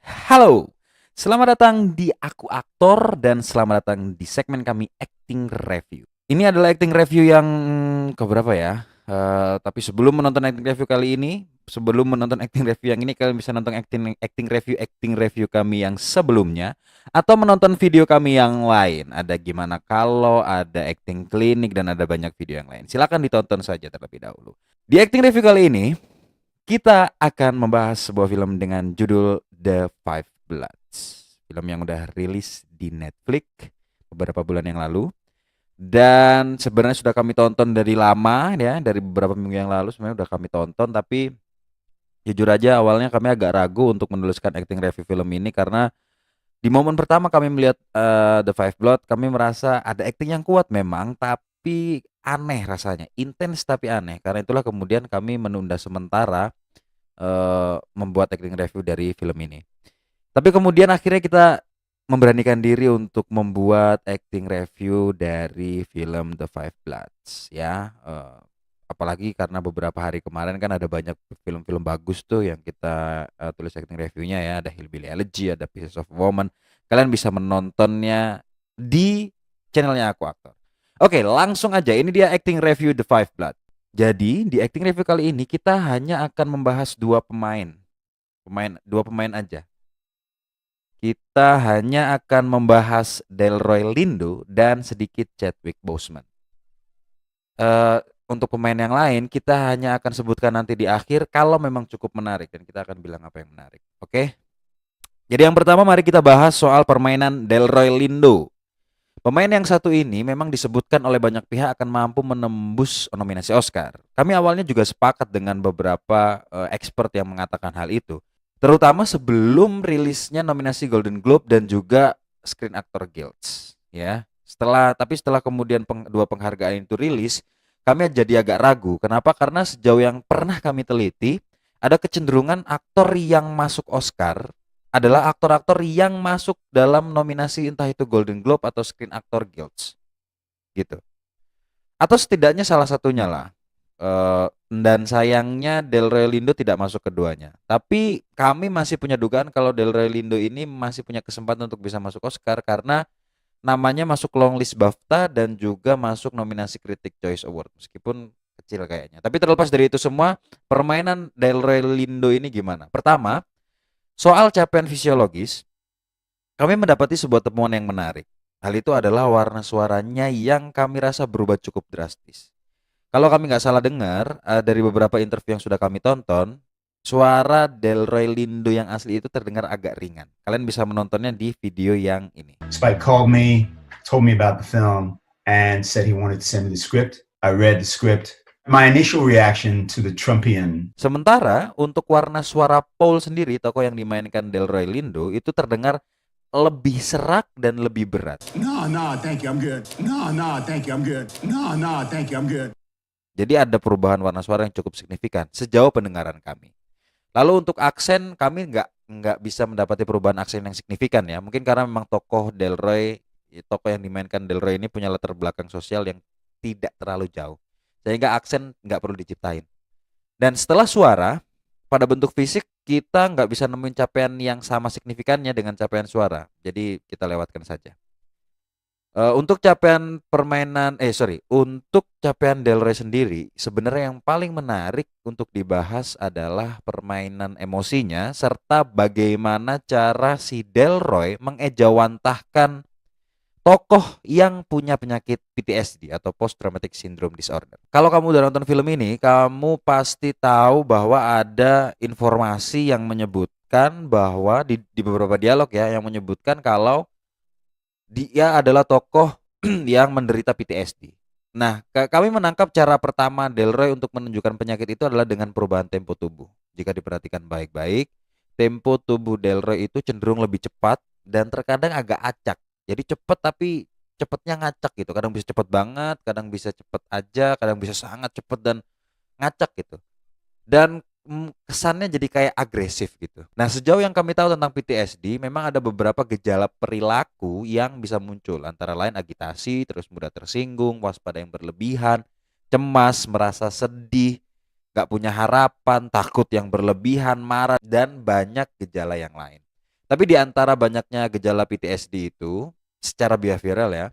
Halo, selamat datang di Aku Aktor dan selamat datang di segmen kami Acting Review. Ini adalah acting review yang keberapa ya? Tapi sebelum menonton acting review kali ini, sebelum menonton acting review yang ini, kalian bisa nonton acting review kami yang sebelumnya atau menonton video kami yang lain. Ada gimana kalau, ada acting klinik dan ada banyak video yang lain. Silakan ditonton saja terlebih dahulu. Di acting review kali ini, kita akan membahas sebuah film dengan judul The Five Bloods. Film yang udah rilis di Netflix beberapa bulan yang lalu. Dan sebenarnya sudah kami tonton dari lama ya, dari beberapa minggu yang lalu sebenarnya udah kami tonton. Tapi jujur aja awalnya kami agak ragu untuk menuliskan acting review film ini karena di momen pertama kami melihat The Five Blood, kami merasa ada acting yang kuat memang, tapi aneh rasanya, intens tapi aneh. Karena itulah kemudian kami menunda sementara membuat acting review dari film ini. Tapi kemudian akhirnya kita memberanikan diri untuk membuat acting review dari film The Five Bloods ya. Apalagi karena beberapa hari kemarin kan ada banyak film-film bagus tuh yang kita tulis acting reviewnya ya. Ada Hillbilly Elegy, ada Pieces of Woman. Kalian bisa menontonnya di channelnya Aku Aktor. Oke, langsung aja. Ini dia acting review The Five Bloods. Jadi di acting review kali ini kita hanya akan membahas dua pemain aja. Kita hanya akan membahas Delroy Lindo dan sedikit Chadwick Boseman. Untuk pemain yang lain kita hanya akan sebutkan nanti di akhir kalau memang cukup menarik dan kita akan bilang apa yang menarik. Oke? Jadi yang pertama mari kita bahas soal permainan Delroy Lindo. Pemain yang satu ini memang disebutkan oleh banyak pihak akan mampu menembus nominasi Oscar. Kami awalnya juga sepakat dengan beberapa expert yang mengatakan hal itu. Terutama sebelum rilisnya nominasi Golden Globe dan juga Screen Actor Guilds, ya. Setelah kemudian dua penghargaan itu rilis, kami jadi agak ragu. Kenapa? Karena sejauh yang pernah kami teliti, ada kecenderungan aktor yang masuk Oscar adalah aktor-aktor yang masuk dalam nominasi entah itu Golden Globe atau Screen Actor Guilds gitu. Atau setidaknya salah satunya lah. Dan sayangnya Delroy Lindo tidak masuk keduanya. Tapi kami masih punya dugaan kalau Delroy Lindo ini masih punya kesempatan untuk bisa masuk Oscar karena namanya masuk longlist BAFTA dan juga masuk nominasi Critic Choice Award meskipun kecil kayaknya. Tapi terlepas dari itu semua, permainan Delroy Lindo ini gimana? Pertama, soal capaian fisiologis, kami mendapati sebuah temuan yang menarik. Hal itu adalah warna suaranya yang kami rasa berubah cukup drastis. Kalau kami nggak salah dengar, dari beberapa interview yang sudah kami tonton, suara Delroy Lindo yang asli itu terdengar agak ringan. Kalian bisa menontonnya di video yang ini. Spike called me, told me about the film, and said he wanted to send me the script. I read the script. My initial reaction to the Trumpian. Sementara untuk warna suara Paul sendiri, tokoh yang dimainkan Delroy Lindo, itu terdengar lebih serak dan lebih berat. No, thank you, I'm good. No, thank you, I'm good. No, thank you, I'm good. Jadi ada perubahan warna suara yang cukup signifikan sejauh pendengaran kami. Lalu untuk aksen kami nggak bisa mendapati perubahan aksen yang signifikan ya. Mungkin karena memang tokoh yang dimainkan Delroy ini punya latar belakang sosial yang tidak terlalu jauh. Sehingga aksen nggak perlu diciptain. Dan setelah suara, pada bentuk fisik kita nggak bisa nemuin capaian yang sama signifikannya dengan capaian suara. Jadi kita lewatkan saja. Untuk untuk capaian Delroy sendiri, sebenarnya yang paling menarik untuk dibahas adalah permainan emosinya serta bagaimana cara si Delroy mengejawantahkan tokoh yang punya penyakit PTSD atau Post Traumatic Syndrome Disorder. Kalau kamu udah nonton film ini, kamu pasti tahu bahwa ada informasi yang menyebutkan bahwa di beberapa dialog ya yang menyebutkan kalau dia adalah tokoh yang menderita PTSD. Nah, kami menangkap cara pertama Delroy untuk menunjukkan penyakit itu adalah dengan perubahan tempo tubuh. Jika diperhatikan baik-baik, tempo tubuh Delroy itu cenderung lebih cepat dan terkadang agak acak. Jadi cepat tapi cepatnya ngacak gitu. Kadang bisa cepat banget, kadang bisa cepat aja, kadang bisa sangat cepat dan ngacak gitu. Dan kesannya jadi kayak agresif gitu. Nah, sejauh yang kami tahu tentang PTSD, memang ada beberapa gejala perilaku yang bisa muncul, antara lain agitasi, terus mudah tersinggung, waspada yang berlebihan, cemas, merasa sedih, gak punya harapan, takut yang berlebihan, marah, dan banyak gejala yang lain. Tapi di antara banyaknya gejala PTSD itu, secara behavioral ya,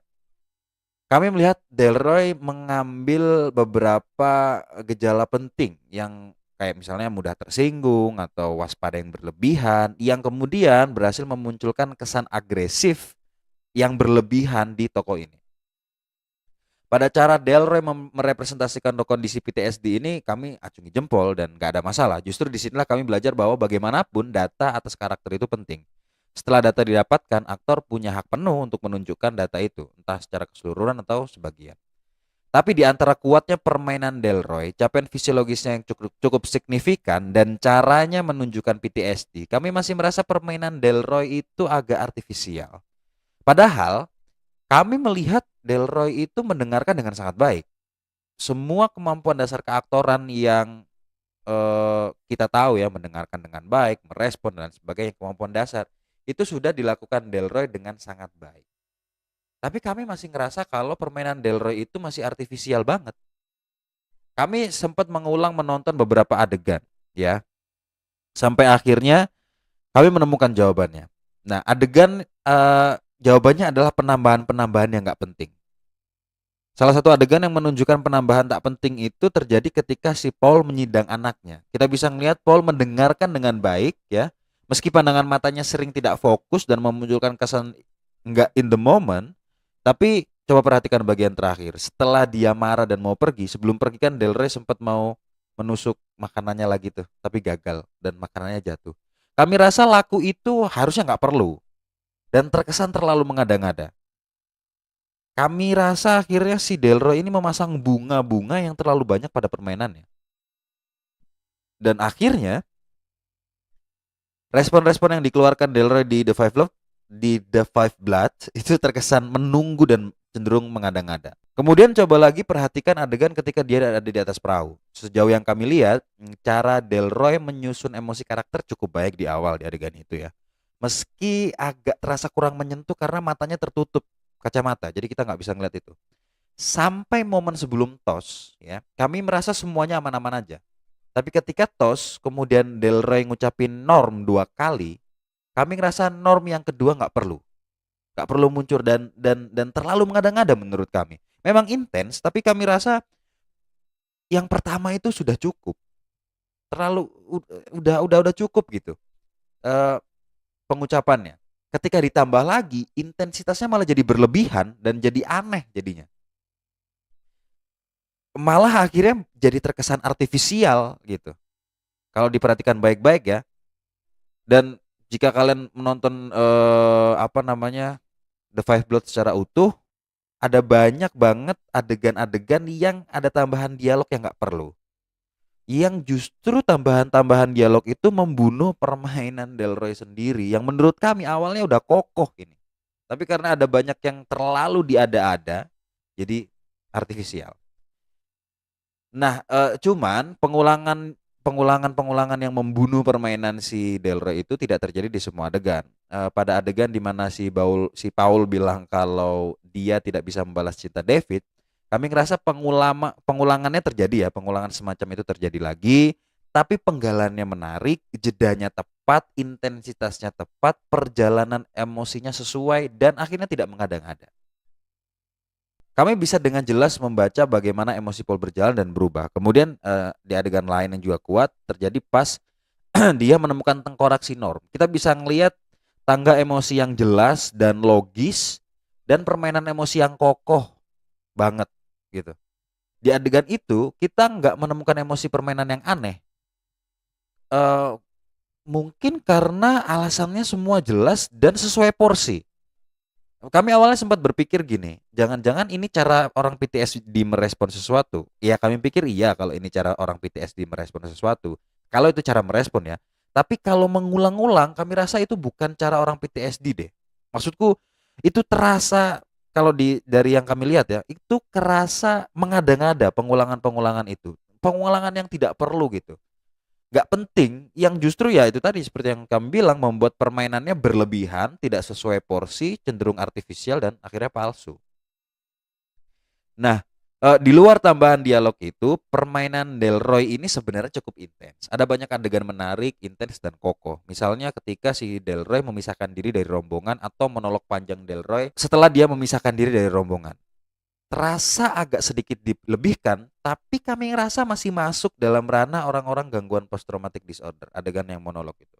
kami melihat Delroy mengambil beberapa gejala penting yang kayak misalnya mudah tersinggung atau waspada yang berlebihan, yang kemudian berhasil memunculkan kesan agresif yang berlebihan di tokoh ini. Pada cara Delroy merepresentasikan kondisi PTSD ini, kami acungi jempol dan gak ada masalah. Justru disinilah kami belajar bahwa bagaimanapun data atas karakter itu penting. Setelah data didapatkan, aktor punya hak penuh untuk menunjukkan data itu, entah secara keseluruhan atau sebagian. Tapi di antara kuatnya permainan Delroy, capaian fisiologisnya yang cukup signifikan dan caranya menunjukkan PTSD, kami masih merasa permainan Delroy itu agak artifisial. Padahal kami melihat Delroy itu mendengarkan dengan sangat baik. Semua kemampuan dasar keaktoran yang kita tahu ya, mendengarkan dengan baik, merespon dan sebagainya, kemampuan dasar itu sudah dilakukan Delroy dengan sangat baik. Tapi kami masih ngerasa kalau permainan Delroy itu masih artifisial banget. Kami sempat mengulang menonton beberapa adegan ya, sampai akhirnya kami menemukan jawabannya. Nah, adegan jawabannya adalah penambahan-penambahan yang nggak penting. Salah satu adegan yang menunjukkan penambahan tak penting itu terjadi ketika si Paul menyidang anaknya. Kita bisa melihat Paul mendengarkan dengan baik ya, meski pandangan matanya sering tidak fokus dan memunculkan kesan enggak in the moment. Tapi coba perhatikan bagian terakhir. Setelah dia marah dan mau pergi, sebelum pergi kan Delroy sempat mau menusuk makanannya lagi tuh, tapi gagal dan makanannya jatuh. Kami rasa laku itu harusnya nggak perlu dan terkesan terlalu mengada-ngada. Kami rasa akhirnya si Delroy ini memasang bunga-bunga yang terlalu banyak pada permainannya. Dan akhirnya respon-respon yang dikeluarkan Delroy di The Five Blood itu terkesan menunggu dan cenderung mengada-ngada. Kemudian coba lagi perhatikan adegan ketika dia ada di atas perahu. Sejauh yang kami lihat, cara Delroy menyusun emosi karakter cukup baik di awal di adegan itu ya. Meski agak terasa kurang menyentuh karena matanya tertutup kacamata, jadi kita nggak bisa ngeliat itu. Sampai momen sebelum tos, ya, kami merasa semuanya aman-aman aja. Tapi ketika tos, kemudian Delroy ngucapin norm 2 kali, kami ngerasa norm yang kedua nggak perlu muncul dan terlalu mengada-ngada menurut kami. Memang intens, tapi kami rasa yang pertama itu sudah cukup, terlalu udah cukup gitu. Eh, Pengucapannya. Ketika ditambah lagi, intensitasnya malah jadi berlebihan dan jadi aneh jadinya. Malah akhirnya jadi terkesan artifisial gitu. Kalau diperhatikan baik-baik ya. Dan jika kalian menonton The Five Blood secara utuh, ada banyak banget adegan-adegan yang ada tambahan dialog yang nggak perlu. Yang justru tambahan-tambahan dialog itu membunuh permainan Delroy sendiri yang menurut kami awalnya udah kokoh ini. Tapi karena ada banyak yang terlalu diada-ada, jadi artifisial. Nah, cuman pengulangan yang membunuh permainan si Delroy itu tidak terjadi di semua adegan. Pada adegan di mana si Paul bilang kalau dia tidak bisa membalas cinta David, kami ngerasa pengulangannya terjadi ya, pengulangan semacam itu terjadi lagi, tapi penggalannya menarik, jedanya tepat, intensitasnya tepat, perjalanan emosinya sesuai dan akhirnya tidak mengada-ngada. Kami bisa dengan jelas membaca bagaimana emosi Paul berjalan dan berubah. Kemudian di adegan lain yang juga kuat terjadi pas dia menemukan tengkorak si Norm. Kita bisa ngelihat tangga emosi yang jelas dan logis dan permainan emosi yang kokoh banget gitu. Di adegan itu kita nggak menemukan emosi permainan yang aneh. Mungkin karena alasannya semua jelas dan sesuai porsi. Kami awalnya sempat berpikir gini, jangan-jangan ini cara orang PTSD merespon sesuatu. Ya kami pikir iya kalau ini cara orang PTSD merespon sesuatu. Kalau itu cara merespon ya. Tapi kalau mengulang-ulang kami rasa itu bukan cara orang PTSD deh. Maksudku itu terasa kalau dari yang kami lihat ya, itu kerasa mengada-ngada pengulangan-pengulangan itu. Pengulangan yang tidak perlu gitu. Nggak penting, yang justru ya itu tadi seperti yang kami bilang membuat permainannya berlebihan, tidak sesuai porsi, cenderung artifisial dan akhirnya palsu. Nah, Di luar tambahan dialog itu, permainan Delroy ini sebenarnya cukup intens. Ada banyak adegan menarik, intens dan kokoh. Misalnya ketika si Delroy memisahkan diri dari rombongan atau monolog panjang Delroy setelah dia memisahkan diri dari rombongan. Terasa agak sedikit dilebihkan, tapi kami ngerasa masih masuk dalam ranah orang-orang gangguan post traumatic disorder, adegan yang monolog itu.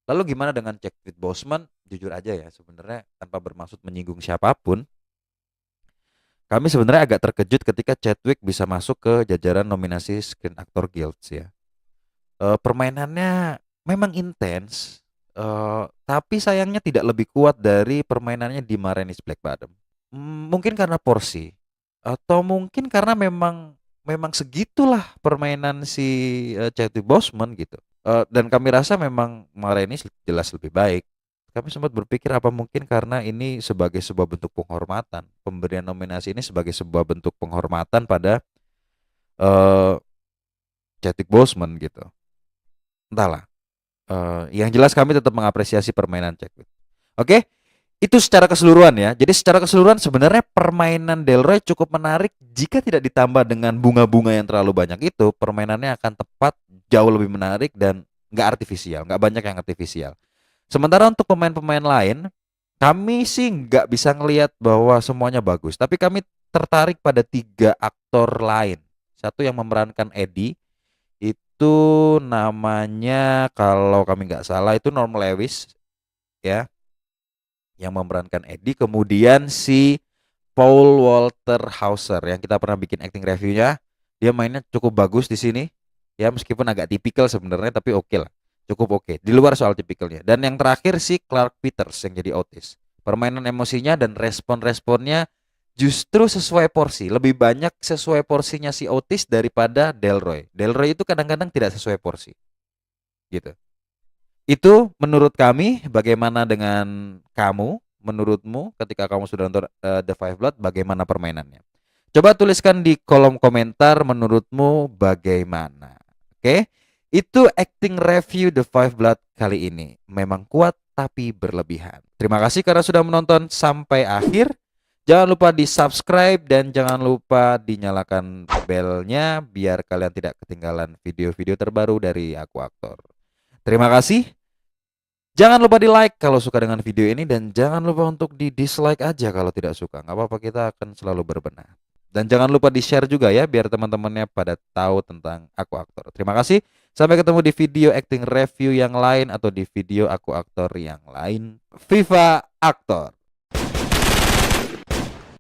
Lalu gimana dengan Chadwick Boseman? Jujur aja ya, sebenarnya tanpa bermaksud menyinggung siapapun, kami sebenarnya agak terkejut ketika Chadwick bisa masuk ke jajaran nominasi Screen Actor Guild ya. Permainannya memang intens, tapi sayangnya tidak lebih kuat dari permainannya di Marines Black Bottom. Mungkin karena porsi, atau mungkin karena memang segitulah permainan si Chadwick Boseman gitu. Dan kami rasa memang Marines jelas lebih baik. Kami sempat berpikir apa mungkin karena ini sebagai sebuah bentuk penghormatan. Pemberian nominasi ini sebagai sebuah bentuk penghormatan pada eh Chadwick Boseman gitu. Entahlah. Yang jelas kami tetap mengapresiasi permainan Chadwick. Oke, itu secara keseluruhan ya. Jadi secara keseluruhan sebenarnya permainan Delroy cukup menarik jika tidak ditambah dengan bunga-bunga yang terlalu banyak itu, permainannya akan tepat, jauh lebih menarik dan nggak artifisial, nggak banyak yang artifisial. Sementara untuk pemain-pemain lain, kami sih nggak bisa ngelihat bahwa semuanya bagus, tapi kami tertarik pada 3 aktor lain. Satu yang memerankan Eddie, itu namanya kalau kami nggak salah itu Norm Lewis ya, yang memerankan Eddie. Kemudian si Paul Walter Hauser yang kita pernah bikin acting reviewnya, dia mainnya cukup bagus di sini. Ya meskipun agak tipikal sebenarnya, tapi oke lah, cukup oke. Di luar soal tipikalnya. Dan yang terakhir si Clark Peters yang jadi Otis. Permainan emosinya dan respon-responnya justru sesuai porsi. Lebih banyak sesuai porsinya si Otis daripada Delroy. Delroy itu kadang-kadang tidak sesuai porsi. Gitu. Itu menurut kami. Bagaimana dengan kamu? Menurutmu ketika kamu sudah nonton The Five Blood, bagaimana permainannya? Coba tuliskan di kolom komentar menurutmu bagaimana. Oke? Itu acting review The Five Blood kali ini. Memang kuat tapi berlebihan. Terima kasih karena sudah menonton sampai akhir. Jangan lupa di subscribe dan jangan lupa dinyalakan belnya biar kalian tidak ketinggalan video-video terbaru dari Aku Aktor. Terima kasih. Jangan lupa di like kalau suka dengan video ini dan jangan lupa untuk di dislike aja kalau tidak suka. Nggak apa-apa, kita akan selalu berbenah. Dan jangan lupa di share juga ya biar teman-temannya pada tahu tentang Aku Aktor. Terima kasih. Sampai ketemu di video acting review yang lain atau di video Aku Aktor yang lain. Viva Aktor.